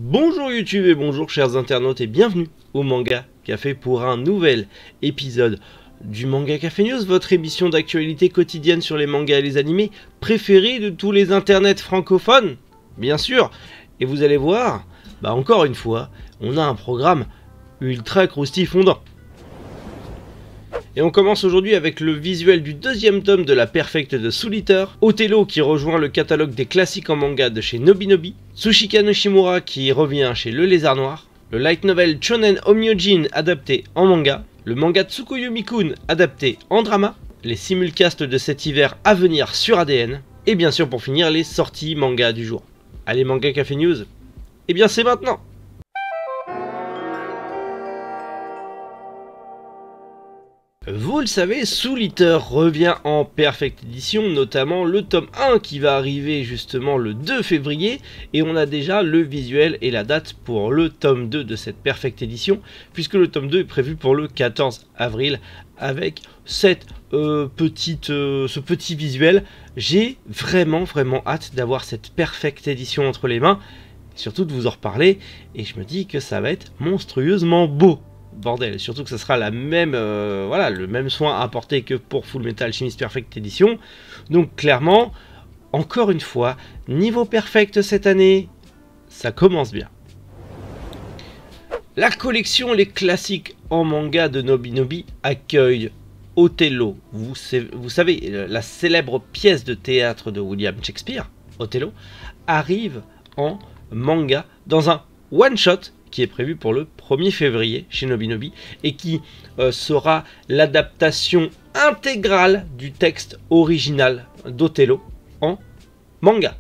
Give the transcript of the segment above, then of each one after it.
Bonjour YouTube et bonjour chers internautes et bienvenue au Manga Café pour un nouvel épisode du Manga Café News, votre émission d'actualité quotidienne sur les mangas et les animés préférés de tous les internets francophones, bien sûr. Et vous allez voir, encore une fois, on a un programme ultra croustifondant. Et on commence aujourd'hui avec le visuel du deuxième tome de la Perfect de Soul Eater, Othello qui rejoint le catalogue des classiques en manga de chez Nobinobi, Tsushika Nishimura qui revient chez Le Lézard Noir, le light novel Shonen Omyojin adapté en manga, le manga Tsukuyomi-kun adapté en drama, les simulcasts de cet hiver à venir sur ADN, et bien sûr pour finir les sorties manga du jour. Allez Manga Café News, et bien c'est maintenant. Vous le savez, Soul Eater revient en Perfect Edition, notamment le tome 1 qui va arriver justement le 2 février, et on a déjà le visuel et la date pour le tome 2 de cette Perfect Edition, puisque le tome 2 est prévu pour le 14 avril, avec ce petit visuel. J'ai vraiment hâte d'avoir cette Perfect Edition entre les mains, et surtout de vous en reparler, et je me dis que ça va être monstrueusement beau. Bordel, surtout que ça sera le même soin apporté que pour Full Metal Alchemist Perfect Edition. Donc clairement, encore une fois, niveau perfect cette année, ça commence bien. La collection Les Classiques en manga de Nobinobi accueille Othello. Vous savez, la célèbre pièce de théâtre de William Shakespeare, Othello, arrive en manga dans un one-shot qui est prévu pour le 1er février chez Nobinobi et qui sera l'adaptation intégrale du texte original d'Othello en manga.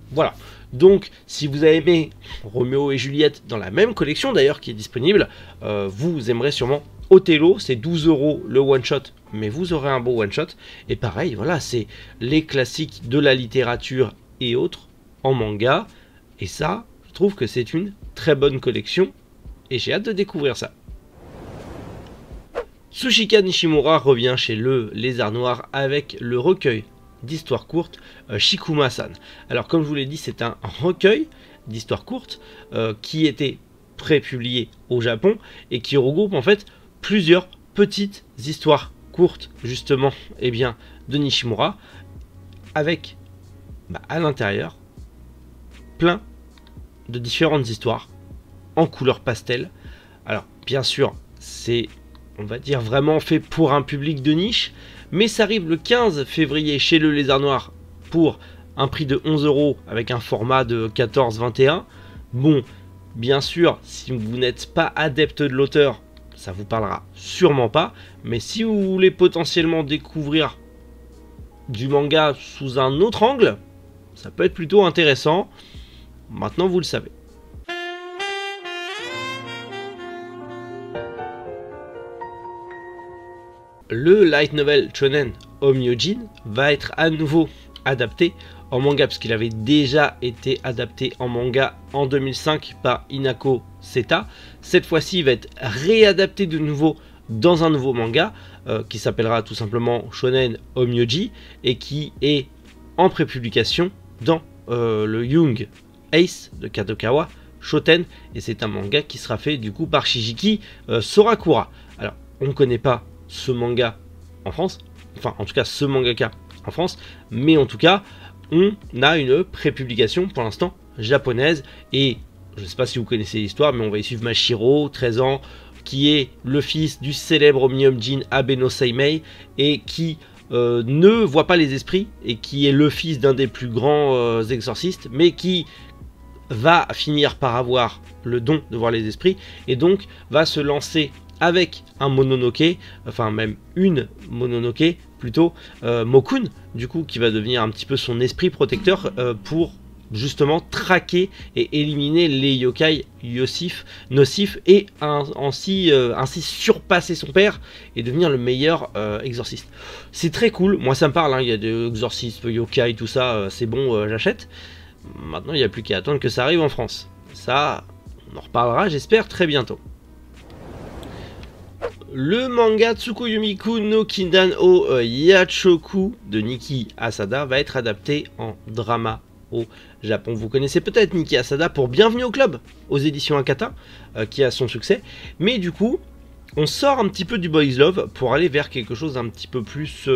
Voilà. Donc, si vous avez aimé Roméo et Juliette dans la même collection d'ailleurs qui est disponible, vous aimerez sûrement Othello. C'est 12 € le one-shot, mais vous aurez un beau one-shot. Et pareil, voilà, c'est les classiques de la littérature et autres en manga. Et ça, je trouve que c'est une très bonne collection et j'ai hâte de découvrir ça. Tsushika Nishimura revient chez Le Lézard Noir avec le recueil d'histoires courtes Shikuma-san. Alors comme je vous l'ai dit, c'est un recueil d'histoires courtes qui était pré-publié au Japon et qui regroupe en fait plusieurs petites histoires courtes justement de Nishimura avec à l'intérieur plein de différentes histoires en couleur pastel. Alors bien sûr c'est, on va dire, vraiment fait pour un public de niche, mais ça arrive le 15 février chez Le Lézard Noir pour un prix de 11 € avec un format de 14-21. Bon, bien sûr, si vous n'êtes pas adepte de l'auteur, ça vous parlera sûrement pas, mais si vous voulez potentiellement découvrir du manga sous un autre angle, ça peut être plutôt intéressant. Maintenant vous le savez. Le light novel Shonen Omyojin va être à nouveau adapté en manga, parce qu'il avait déjà été adapté en manga en 2005 par Inako Seta. Cette fois-ci, il va être réadapté de nouveau dans un nouveau manga qui s'appellera tout simplement Shonen Omyoji et qui est en prépublication dans le Young Ace de Kadokawa Shoten, et c'est un manga qui sera fait du coup par Shigeki Sorakura. Alors on ne connaît pas ce manga en France, enfin en tout cas ce mangaka en France, mais en tout cas on a une prépublication pour l'instant japonaise, et je ne sais pas si vous connaissez l'histoire, mais on va y suivre Mashiro, 13 ans, qui est le fils du célèbre Myojin Abeno Seimei et qui ne voit pas les esprits, et qui est le fils d'un des plus grands exorcistes, mais qui va finir par avoir le don de voir les esprits, et donc va se lancer avec un Mononoke, enfin même une Mononoke plutôt, Mokun, du coup, qui va devenir un petit peu son esprit protecteur pour justement traquer et éliminer les yokai nocifs et ainsi surpasser son père et devenir le meilleur exorciste. C'est très cool, moi ça me parle, hein, il y a des exorcistes, yokai, tout ça, c'est bon, j'achète. Maintenant il n'y a plus qu'à attendre que ça arrive en France. Ça, on en reparlera j'espère très bientôt. Le manga Tsukuyomi-kun no Kindan o Yachoku de Niki Asada va être adapté en drama au Japon. Vous connaissez peut-être Niki Asada pour Bienvenue au Club aux éditions Akata, qui a son succès. Mais du coup, on sort un petit peu du boys love pour aller vers quelque chose d'un petit peu plus...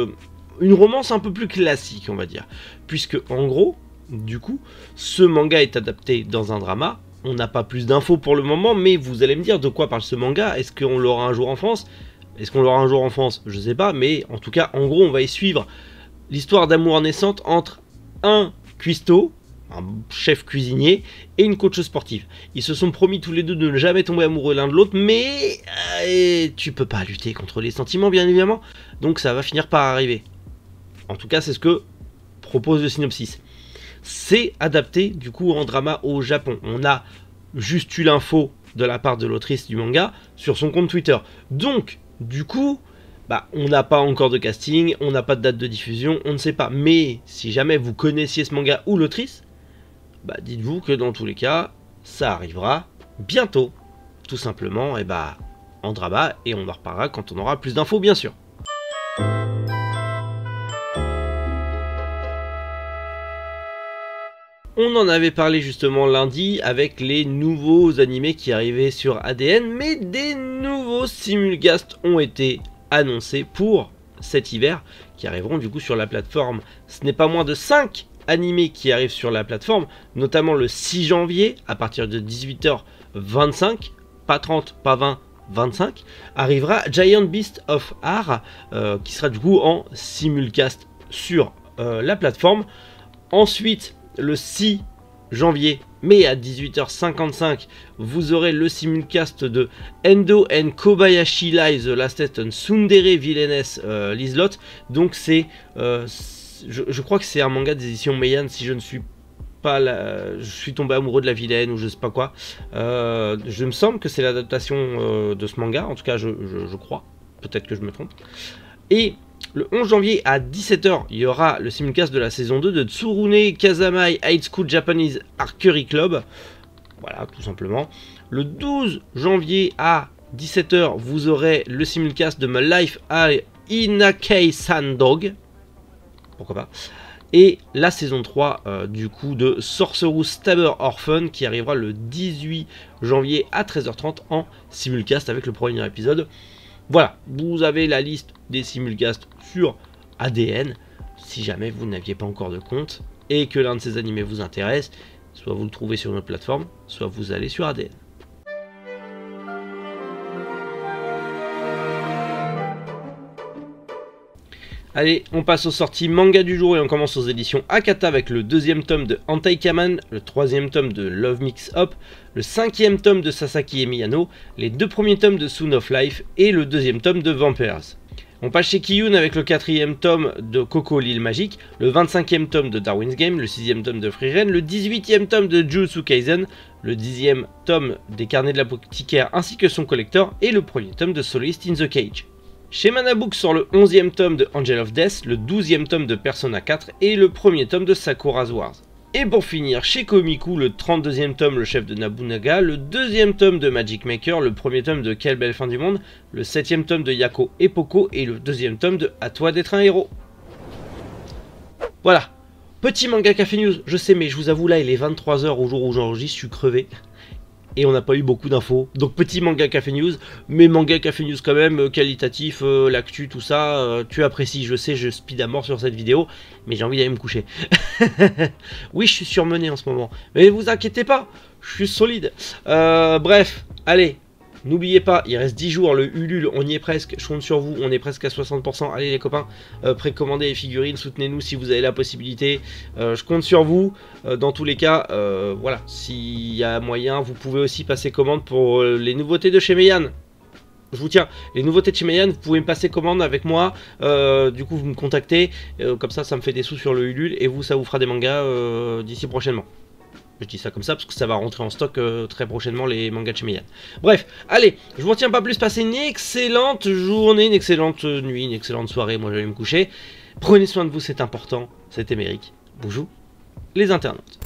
une romance un peu plus classique, on va dire. Puisque, en gros, du coup, ce manga est adapté dans un drama. On n'a pas plus d'infos pour le moment, mais vous allez me dire de quoi parle ce manga. Est-ce qu'on l'aura un jour en France? Est-ce qu'on l'aura un jour en France? Je sais pas, mais en tout cas, en gros, on va y suivre l'histoire d'amour naissante entre un cuistot, un chef cuisinier, et une coach sportive. Ils se sont promis tous les deux de ne jamais tomber amoureux l'un de l'autre, mais tu peux pas lutter contre les sentiments, bien évidemment, donc ça va finir par arriver. En tout cas, c'est ce que propose le synopsis. C'est adapté du coup en drama au Japon. On a juste eu l'info de la part de l'autrice du manga sur son compte Twitter. Donc, du coup, on n'a pas encore de casting, on n'a pas de date de diffusion, on ne sait pas. Mais si jamais vous connaissiez ce manga ou l'autrice, dites-vous que dans tous les cas, ça arrivera bientôt, tout simplement, en drama, et on en reparlera quand on aura plus d'infos, bien sûr. On en avait parlé justement lundi avec les nouveaux animés qui arrivaient sur ADN, mais des nouveaux simulcasts ont été annoncés pour cet hiver, qui arriveront du coup sur la plateforme. Ce n'est pas moins de 5 animés qui arrivent sur la plateforme, notamment le 6 janvier à partir de 18h25, pas 30, pas 20, 25, arrivera Giant Beast of Art, qui sera du coup en simulcast sur la plateforme. Ensuite, le 6 janvier, mais à 18h55, vous aurez le simulcast de Endo and Kobayashi Live, The Last Test on Tsundere Villainess Lizelot. Donc c'est, je crois que c'est un manga d'édition Meian, si je ne suis pas je suis tombé amoureux de la vilaine ou je sais pas quoi. Je me semble que c'est l'adaptation de ce manga, en tout cas je crois, peut-être que je me trompe. Et le 11 janvier à 17h, il y aura le simulcast de la saison 2 de Tsurune Kazamai High School Japanese Archery Club. Voilà, tout simplement. Le 12 janvier à 17h, vous aurez le simulcast de My Life à Inakei Sandog. Pourquoi pas. Et la saison 3 du coup de Sorcerous Stabber Orphan qui arrivera le 18 janvier à 13h30 en simulcast avec le premier épisode. Voilà, vous avez la liste des simulcasts sur ADN, si jamais vous n'aviez pas encore de compte, et que l'un de ces animés vous intéresse, soit vous le trouvez sur notre plateforme, soit vous allez sur ADN. Allez, on passe aux sorties manga du jour et on commence aux éditions Akata avec le 2e tome de Hentai Kamen, le 3e tome de Love Mix Up, le 5e tome de Sasaki et Miyano, les 2 premiers tomes de Soon of Life et le 2e tome de Vampires. On passe chez Kiyun avec le 4e tome de Coco l'île magique, le 25e tome de Darwin's Game, le 6e tome de Free Ren, le 18e tome de Jujutsu Kaisen, le 10e tome des Carnets de l'apothicaire ainsi que son collector et le 1er tome de Soloist in the Cage. Chez Manabook sort le 11e tome de Angel of Death, le 12e tome de Persona 4 et le 1er tome de Sakura's Wars. Et pour finir, chez Komiku, le 32e tome Le Chef de Nobunaga, le 2e tome de Magic Maker, le 1er tome de Quelle belle fin du monde, le 7e tome de Yako et Poco et le 2e tome de À toi d'être un héros. Voilà, petit manga Café News, je sais mais je vous avoue là il est 23 h au jour où j'enregistre, je suis crevé. Et on n'a pas eu beaucoup d'infos, donc petit manga Café News, mais manga Café News quand même, qualitatif, l'actu, tout ça, tu apprécies, je sais, je speed à mort sur cette vidéo, mais j'ai envie d'aller me coucher. Oui, je suis surmené en ce moment, mais vous inquiétez pas, je suis solide. Bref, allez, n'oubliez pas, il reste 10 jours, le Ulule, on y est presque, je compte sur vous, on est presque à 60%, allez les copains, précommandez les figurines, soutenez-nous si vous avez la possibilité, je compte sur vous, dans tous les cas, voilà, s'il y a moyen, vous pouvez aussi passer commande pour les nouveautés de chez Meian. Je vous tiens, les nouveautés de chez Meian, vous pouvez me passer commande avec moi, du coup vous me contactez, comme ça me fait des sous sur le Ulule, et vous ça vous fera des mangas d'ici prochainement. Je dis ça comme ça parce que ça va rentrer en stock très prochainement les mangas de chez Meian. Bref, allez, je vous retiens pas plus, passez une excellente journée, une excellente nuit, une excellente soirée, moi je vais me coucher. Prenez soin de vous, c'est important, c'était Méric. Bonjour les internautes.